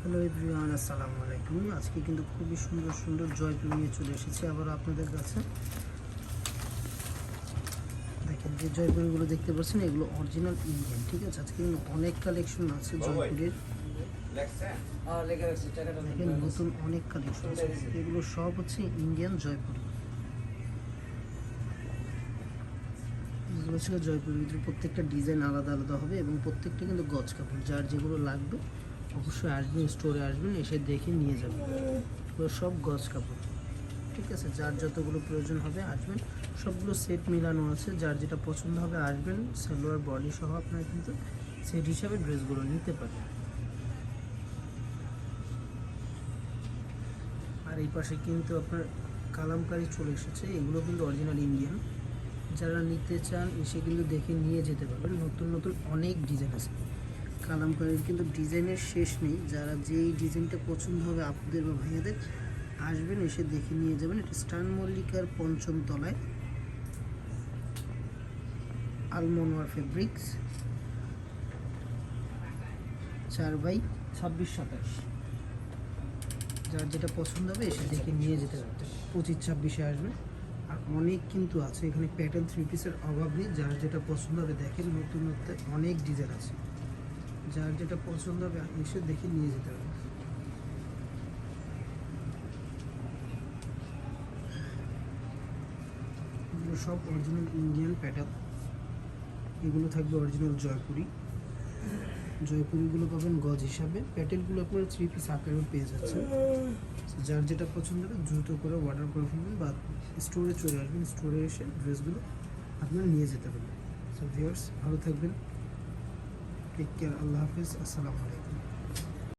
Hello everyone, আসসালামু আলাইকুম। আজকে কিন্তু খুবই সুন্দর সুন্দর জয়পুর নিয়ে চলে এসেছি আবার আপনাদের কাছে। দেখেন যে জয়পুরগুলো দেখতে পাচ্ছেন, এগুলো অরিজিনাল ইন্ডিয়ান। ঠিক আছে, আজকে কিন্তু অনেক কালেকশন আছে জয়পুরের। দেখেন নতুন অনেক কালেকশন আছে, এগুলো সব হচ্ছে ইন্ডিয়ান জয়পুরি। এগুলো ছিল জয়পুরের ভিতরে, প্রত্যেকটা ডিজাইন আলাদা আলাদা হবে এবং প্রত্যেকটা কিন্তু গজ কাপড়। যার যেগুলো লাগবে অবশ্যই আসবেন, স্টোরে আসবেন, এসে দেখে নিয়ে যাবেন। এগুলো সব গজ কাপড়। ঠিক আছে, যার যতগুলো প্রয়োজন হবে আসবেন, সবগুলো সেট মিলানো আছে। যার যেটা পছন্দ হবে আসবেন, সালোয়ার বডি সহ আপনারা কিন্তু সেট হিসাবে ড্রেসগুলো নিতে পারেন। আর এই পাশে কিন্তু আপনার কালামকারি চলে এসেছে, এগুলো কিন্তু অরিজিনাল ইন্ডিয়ান। যারা নিতে চান এসে কিন্তু দেখে নিয়ে যেতে পারবেন। নতুন নতুন অনেক ডিজাইন আছে কালামকারির, কিন্তু ডিজাইনের শেষ নেই। যারা যেই ডিজাইনটা পছন্দ হবে আপুদের বা ভাইয়াদের আসবেন, এসে দেখে নিয়ে যাবেন। এটা স্টান মল্লিকার ৫ম তলায়, আলমোয়ার ফেব্রিক্স, 4/26-27। যার যেটা পছন্দ হবে এসে দেখে নিয়ে যেতে পারবেন। 25-26-এ আসবেন। আর অনেক কিন্তু আছে এখানে, প্যাটার্ন 3 পিসের অভাব নেই। যার যেটা পছন্দ হবে দেখেন, নতুন নতুন অনেক ডিজাইন আছে। যার যেটা পছন্দ হবে এসে দেখে নিয়ে যেতে পারবেন। এগুলো সব অরিজিনাল ইন্ডিয়ান প্যাটার্ন। এগুলো থাকবে অরিজিনাল জয়পুরি। জয়পুরিগুলো পাবেন গজ হিসাবে, প্যাটেলগুলো আপনারা 3 পিস আকারেও পেয়ে যাচ্ছেন। যার যেটা পছন্দ হবে দ্রুত করে অর্ডার করে ফেলবেন বা স্টোরে চলে আসবেন, স্টোরে এসে ড্রেসগুলো আপনারা নিয়ে যেতে পারবেন। সো ভিউয়ার্স, ভালো থাকবেন, টেক কেয়ার, আল্লাহ হাফিজ, আসসালামু আলাইকুম।